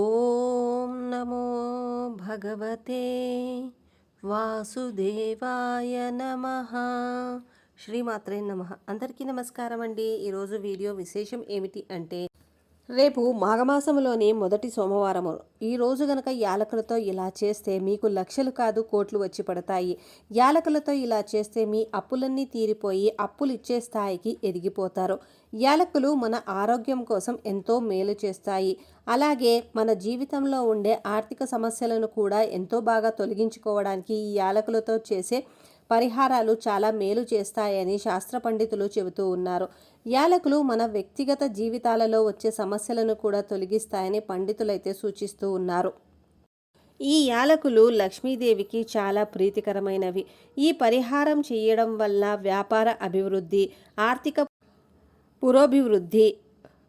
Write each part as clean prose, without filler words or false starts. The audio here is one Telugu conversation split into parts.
ఓం నమో భగవతే వాసుదేవాయ నమః. శ్రీమాత్రే నమః. అందరికీ నమస్కారం అండి. ఈరోజు వీడియో విశేషం ఏమిటి అంటే, రేపు మాఘమాసంలోని మొదటి సోమవారము. ఈరోజు గనక యాలకులతో ఇలా చేస్తే మీకు లక్షలు కాదు కోట్లు వచ్చి పడతాయి. యాలకులతో ఇలా చేస్తే మీ అప్పులన్నీ తీరిపోయి అప్పులు ఇచ్చే స్థాయికి ఎదిగిపోతారు. యాలకులు మన ఆరోగ్యం కోసం ఎంతో మేలు చేస్తాయి. అలాగే మన జీవితంలో ఉండే ఆర్థిక సమస్యలను కూడా ఎంతో బాగా తొలగించుకోవడానికి ఈ యాలకులతో చేసే పరిహారాలు చాలా మేలు చేస్తాయని శాస్త్ర పండితులు చెబుతూ ఉన్నారు. యాలకులు మన వ్యక్తిగత జీవితాలలో వచ్చే సమస్యలను కూడా తొలగిస్తాయని పండితులైతే సూచిస్తూ ఉన్నారు. ఈ యాలకులు లక్ష్మీదేవికి చాలా ప్రీతికరమైనవి. ఈ పరిహారం చేయడం వల్ల వ్యాపార అభివృద్ధి, ఆర్థిక పురోభివృద్ధి,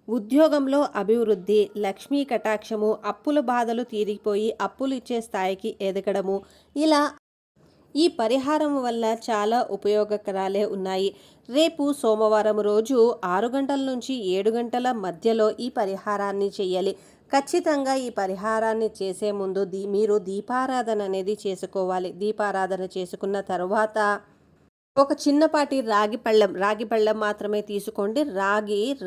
ఉద్యోగంలో అభివృద్ధి, లక్ష్మీ కటాక్షము, అప్పుల బాధలు తీరిపోయి అప్పులు ఇచ్చే స్థాయికి ఎదగడము, ఇలా ఈ పరిహారం వల్ల చాలా ఉపయోగకరాలే ఉన్నాయి. రేపు సోమవారం రోజు 6 గంటల నుంచి 7 గంటల మధ్యలో ఈ పరిహారాన్ని చేయాలి. ఖచ్చితంగా ఈ పరిహారాన్ని చేసే ముందు మీరు దీపారాధన అనేది చేసుకోవాలి. దీపారాధన చేసుకున్న తర్వాత ఒక చిన్నపాటి రాగి పళ్ళెం మాత్రమే తీసుకోండి.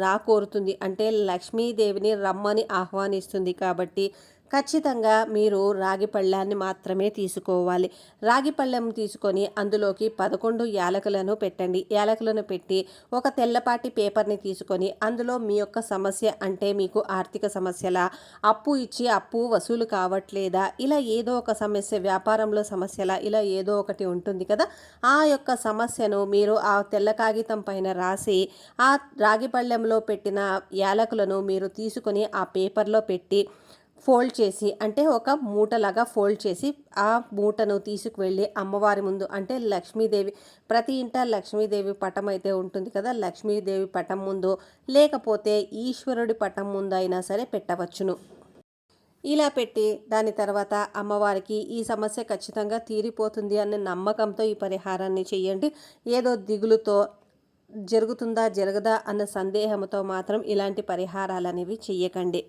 రా కోరుతుంది, అంటే లక్ష్మీదేవిని రమ్మని ఆహ్వానిస్తుంది. కాబట్టి ఖచ్చితంగా మీరు రాగి పళ్ళాన్ని మాత్రమే తీసుకోవాలి. రాగి పళ్ళెం తీసుకొని అందులోకి 11 యాలకులను పెట్టండి. యాలకులను పెట్టి ఒక తెల్లపాటి పేపర్ని తీసుకొని అందులో మీ యొక్క సమస్య, అంటే మీకు ఆర్థిక సమస్యలా, అప్పు ఇచ్చి అప్పు వసూలు కావట్లేదా, ఇలా ఏదో ఒక సమస్య, వ్యాపారంలో సమస్యలా, ఇలా ఏదో ఒకటి ఉంటుంది కదా, ఆ యొక్క సమస్యను మీరు ఆ తెల్ల కాగితం పైన రాసి ఆ రాగి పళ్ళెంలో పెట్టిన యాలకులను మీరు తీసుకొని ఆ పేపర్లో పెట్టి ఫోల్డ్ చేసి, అంటే ఒక మూటలాగా ఫోల్డ్ చేసి ఆ మూటను తీసుకువెళ్ళి అమ్మవారి ముందు, అంటే లక్ష్మీదేవి, ప్రతి ఇంట లక్ష్మీదేవి పటం అయితే ఉంటుంది కదా, లక్ష్మీదేవి పటం ముందు లేకపోతే ఈశ్వరుడి పటం ముందు అయినా సరే పెట్టవచ్చును. ఇలా పెట్టి దాని తర్వాత అమ్మవారికి ఈ సమస్య ఖచ్చితంగా తీరిపోతుంది అనే నమ్మకంతో ఈ పరిహారాన్ని చేయండి. ఏదో దిగులుతో జరుగుతుందా జరగదా అన్న సందేహంతో మాత్రం ఇలాంటి పరిహారాలు అనేవి చెయ్యకండి.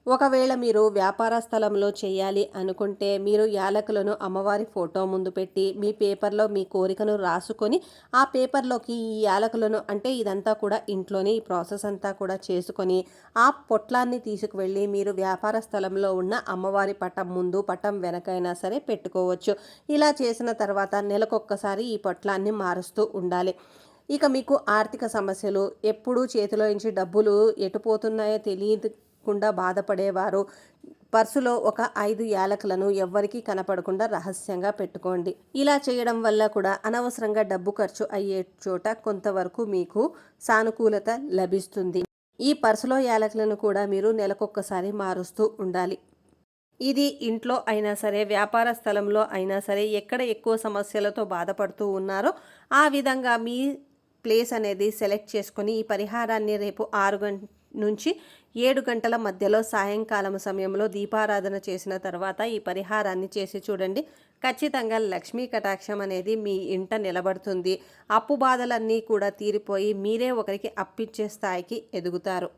ఒకవేళ మీరు వ్యాపార స్థలంలో చేయాలి అనుకుంటే మీరు యాలకులను అమ్మవారి ఫోటో ముందు పెట్టి మీ పేపర్లో మీ కోరికను రాసుకొని ఆ పేపర్లోకి ఈ యాలకులను, అంటే ఇదంతా కూడా ఇంట్లోనే ఈ ప్రాసెస్ అంతా కూడా చేసుకొని ఆ పొట్లాన్ని తీసుకువెళ్ళి మీరు వ్యాపార స్థలంలో ఉన్న అమ్మవారి పటం ముందు, పటం వెనకైనా సరే పెట్టుకోవచ్చు. ఇలా చేసిన తర్వాత నెలకొక్కసారి ఈ పొట్లాన్ని మారుస్తూ ఉండాలి. ఇక మీకు ఆర్థిక సమస్యలు, ఎప్పుడూ చేతిలో నుంచి డబ్బులు ఎటుపోతున్నాయో తెలియకుండా బాధపడేవారు పర్సులో ఒక 5 యాలకులను ఎవ్వరికీ కనపడకుండా రహస్యంగా పెట్టుకోండి. ఇలా చేయడం వల్ల కూడా అనవసరంగా డబ్బు ఖర్చు అయ్యే చోట కొంతవరకు మీకు సానుకూలత లభిస్తుంది. ఈ పర్సులో యాలకులను కూడా మీరు నెలకొక్కసారి మారుస్తూ ఉండాలి. ఇది ఇంట్లో అయినా సరే, వ్యాపార స్థలంలో అయినా సరే, ఎక్కడ ఎక్కువ సమస్యలతో బాధపడుతూ ఉన్నారో ఆ విధంగా మీ ప్లేస్ అనేది సెలెక్ట్ చేసుకొని ఈ పరిహారాన్ని రేపు 6 నుంచి 7 గంటల మధ్యలో సాయంకాలం సమయంలో దీపారాధన చేసిన తర్వాత ఈ పరిహారాన్ని చేసి చూడండి. ఖచ్చితంగా లక్ష్మీ కటాక్షం అనేది మీ ఇంట నిలబడుతుంది. అప్పు బాధలన్నీ కూడా తీరిపోయి మీరే ఒకరికి అప్పిచ్చే స్థాయికి ఎదుగుతారు.